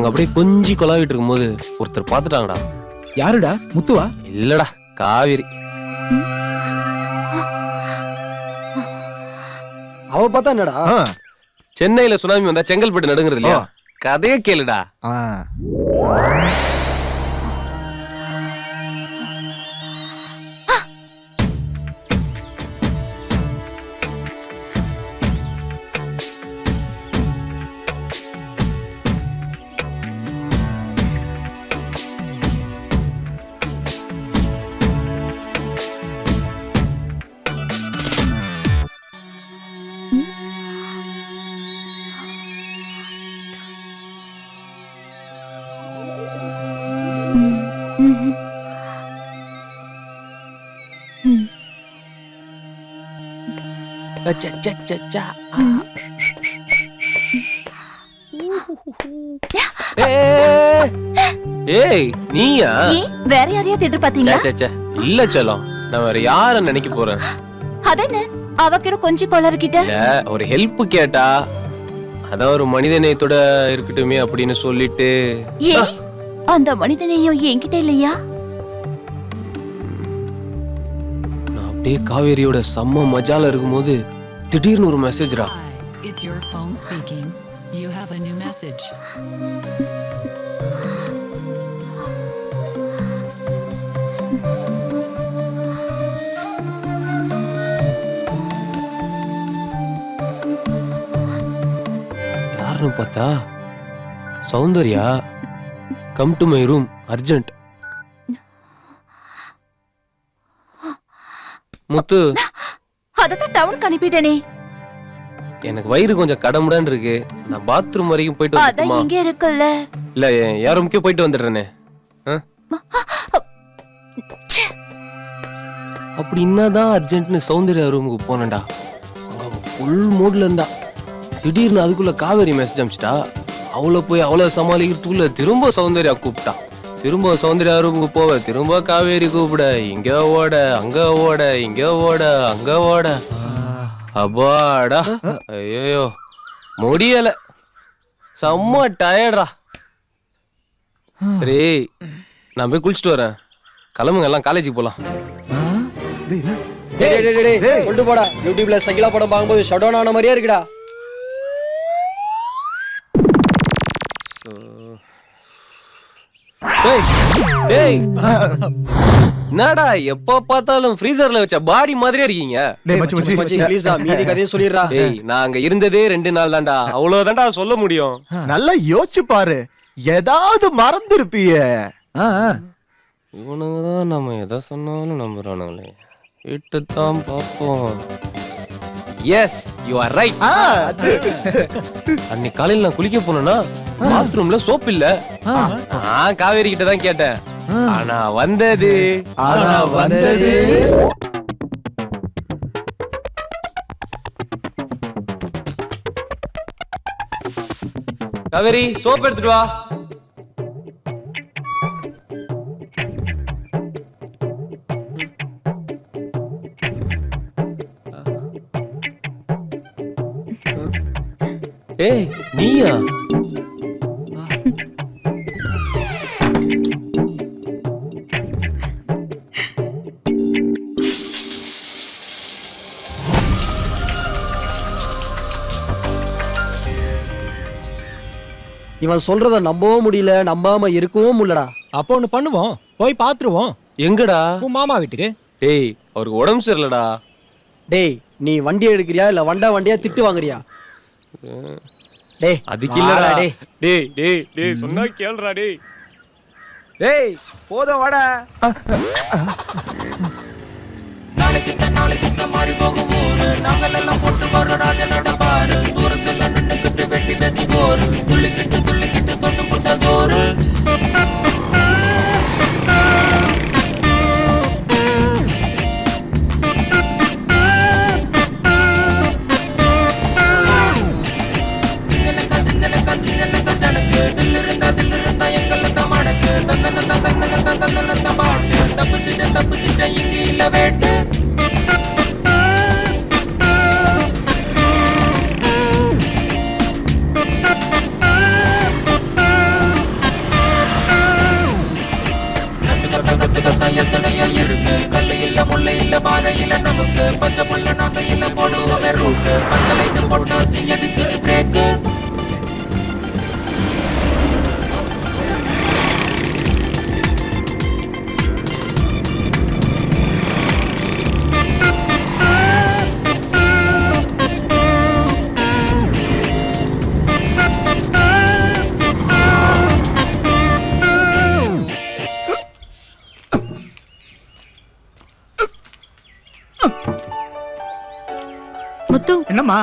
நாங்க அப்படியே கொஞ்சி கொலாவிட்டு இருக்கும்போது ஒருத்தர் பாத்துட்டாங்கடா. யாருடா? முத்துவா? இல்லடா, காவேரி. அவ பார்த்தா என்னடா? சென்னையில சுனாமி வந்தா செங்கல்பட்டு நடுங்கிறது இல்லையா? கதையே கேளுடா. ஏய், நீயா? வேற யாரையாவது எதிர்பார்த்தீங்களா? இல்ல செல்லம், நான் வேற யார நினைக்க போறேன். அதென்ன அவகிட்ட கொஞ்சம் கொளறிக்கிட்ட? இல்ல, ஒரு ஹெல்ப் கேட்டா அதான் ஒரு மனிதநேயத்தோட இருக்கட்டுமே அப்படின்னு சொல்லிட்டு. ஏன் அந்த மனிதநேயம் என்கிட்ட இல்லையா? நான் அப்படியே காவேரியோட செம்ம மஜால இருக்கும்போது திடீர்னு ஒரு மெசேஜ்ரா. It's your phone speaking. You have a new message. யாருன்னு பார்த்தா Soundarya. Come to my room urgent. Muthu, அததான் டவுனுக்கு அனுப்பிட்டேனே. எனக்கு வயிறு கொஞ்சம் கடமுடான்னு இருக்கு. நான் பாத்ரூம் வரைக்கும் போயிட்டு அதான் வந்துட்டுமா? இங்க இருக்குல்ல. இல்ல, யார் ரூமுக்கே போயிட்டு வந்துடுறேனே. அப்படி என்னதான் அர்ஜென்ட்னு சௌந்தர்யா ரூமுக்கு போனேன்டா. அங்க ஃபுல் மூட்ல இருந்தா. திடீர்னு அதுக்குள்ள காவேரி மெசேஜ் அனுப்பிச்சிட்டா. அவளை போய் அவளை சமாளிக்கிறதுக்குள்ள திரும்ப சௌந்தர்யா கூப்பிட்டா. திரும்ப சௌந்தர்யா ரூமுக்கு போவ, திரும்ப காவேரி கூப்பிட. இங்க ஓட, அங்க ஓட, இங்க ஓட, அங்க ஓட. அப்பாடா, ஐயோ முடியல, செம்ம டயர்டா. சரி, நான் போய் குளிச்சுட்டு வரேன். கிளம்புங்க, எல்லாம் காலேஜுக்கு போலாம். சொல்லிட்டு போடா. யூடியூப்ல சகிலா படம் பார்க்கும்போது ஷட் டவுன் ஆன மாதிரியே இருக்குடா. என்னடா எப்ப பார்த்தாலும் ஃப்ரீசர்ல வச்ச பாடி மாதிரியே இருக்கீங்க. ப்ளீஸ் டா, மீதி கதையை சொல்லிடுறா. டேய், நான் அங்க இருந்ததே 2 நாள் தான்டா. அவ்வளவுதான்டா சொல்ல முடியும். நல்லா யோசிச்சு பாரு, ஏதாவது மறந்துருப்பிய. இவனுங்கதான் நம்ம எதை சொன்னாலும் நம்புறானுங்களே. விட்டுத்தான் பார்ப்போம். Yes, you are right. அன்னைக்கு காலையில நான் குளிக்க போனேன்னா பாத்ரூம்ல சோப் இல்ல. நான் காவேரி கிட்ட தான் கேட்டேன். ஆனா வந்தது காவேரி, சோப் எடுத்துட்டு வா. ஏய், நீயா? இவன் சொல்றத நம்பவும் முடியல, நம்பாம இருக்கவும் முடியலடா. அப்போ ஒண்ணு பண்ணுவோம், போய் பாத்துருவோம். எங்கடா? உன் மாமா வீட்டுக்கு. டேய், அவருக்கு உடம்பு சரியில்லடா. டேய், நீ வண்டி எடுக்கிறியா இல்ல வண்டியா திட்டு வாங்குறியா? டேய், அதுக்கு இல்லடா. டேய் டேய் டேய் டேய், சொன்னா கேளுடா. டேய் டேய், போதும் வாடா. நாளைக்கு மாறி போகும் ஊரு. நாங்கள் எல்லாம் போட்டு வர ராஜனோட பாரு. தூரத்துல நின்னுக்கிட்டு வெட்டி தச்சு போரு. துள்ளிக்கிட்டு தொட்டு புட்ட தோறு. ஜனக்கு தில்லு இருந்தா எங்களுக்கு மடக்கு. தந்தன பாட்டு. தப்பிச்சுட்ட இங்க இல்ல வேட்டு. போனா எத்தனையோ இருக்கு. கல்லு இல்ல முள்ளு இல்ல பாதை இல்ல நமக்கு. பச்சை புள்ள நாங்க இல்ல போடுவோமே ரூட்டு. பச்சை லைட்டு போட்டு வச்சு எதுக்கு பிரேக்கு. முத்து, என்னம்மா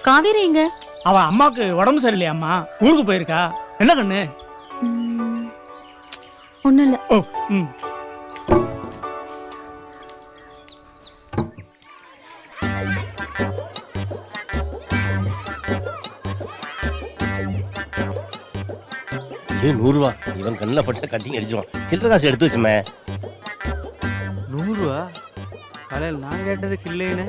காவேரி எங்க? அவ அம்மாக்கு உடம்பு சரியில்லையாம்மா, ஊருக்கு போயிருக்கா. என்ன கண்ணு? ஒண்ணும் இல்ல. ஓ ம். இது 100 ரூபா. இவன் கண்ணில் பட்ட கட்டிங் அடிச்சிருவான். சில்லற காசு எடுத்து வச்சுமே. 100 ரூபா காலையில் நான் கேட்டதுக்கு இல்லைன்னு.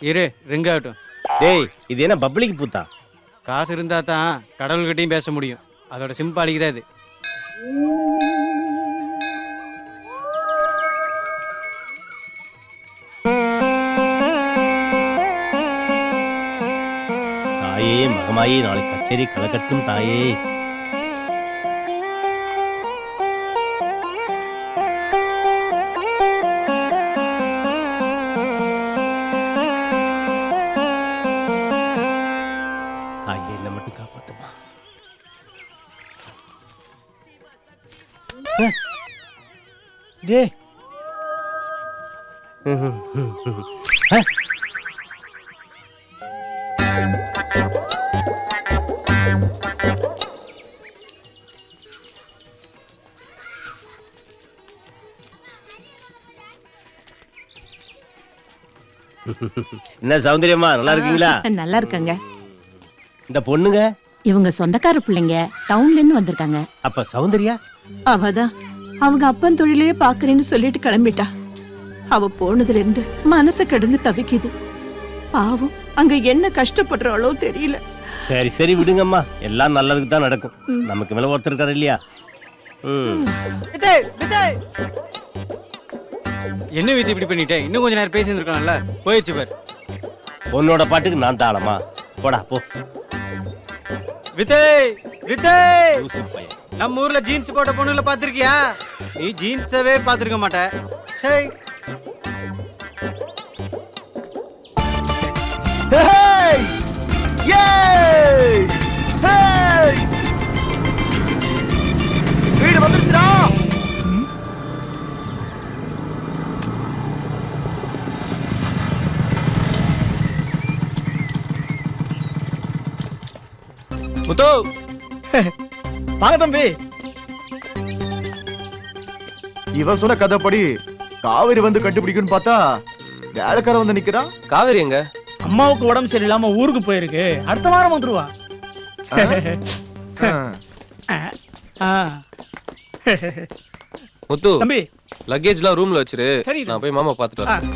இரு ரிங் ஆகட்டும். டேய், இது என்ன பப்ளிக் பூத்தா? காசு இருந்தா தான் கடவுள்கிட்டையும் பேச முடியும். அதோட சிம்பாலிக்கு தான் இது. தாயே மகமாயே, நாளை கச்சேரி கலக்கட்டும் தாயே. தாயே, என்ன மட்டும் காப்பாத்துமா. டேய், என்ன சௌந்தரியம்மா, நல்லா இருக்கீங்களா? நல்லா இருக்காங்க. இந்த பொண்ணுங்க இவங்க சொந்தக்கார பிள்ளைங்க, டவுன்ல இருந்து வந்திருக்காங்க. அப்ப சௌந்தர்யா அவதான் அவங்க அப்பன் தொழிலே பாக்குறேன்னு சொல்லிட்டு கிளம்பிட்டா. அவ போனதுல இருந்து மனசு கிடந்து தவிக்குது. பாவம், அங்க என்ன கஷ்டப்படுறாளோ தெரியல. சரி சரி விடுங்கம்மா, எல்லாம் நல்லதுக்கு தான் நடக்கும். நமக்கு மேல ஒருத்தர் இருக்காரு இல்லையா? என்ன விதி இப்படி பண்ணிட்டேன்? இன்னும் கொஞ்ச நேரம் பேசி இருக்கலாம்ல. போயிடுச்சு பார். உன்னோட பாட்டுக்கு நான் தாளமா? போடா போ. விஜய் விஜய், லூசு பையன். நம்ம ஊர்ல ஜீன்ஸ் போட்ட பொண்ணுல பாத்திருக்கியா? நீ ஜீன்ஸவே பாத்திருக்க மாட்ட. சை. Hey! Yay! Hey! வீடு வந்துருச்சுடா. முத்து, வாங்க தம்பி. இவன் சொன்ன கதைப்படி காவேரி வந்து கண்டுபிடிக்குன்னு பார்த்தா வேலைக்கார வந்து நிக்கிறான். காவேரி எங்க? அம்மாவுக்கு உடம்பு சரியில்லாம ஊருக்கு போயிருக்கு. அடுத்த வாரம் வந்துருவா. முத்து, தம்பி லக்கேஜ்லாம் ரூம்ல வச்சிரு. சரி. நான் போய் மாமா பாத்துட்டு வரேன்.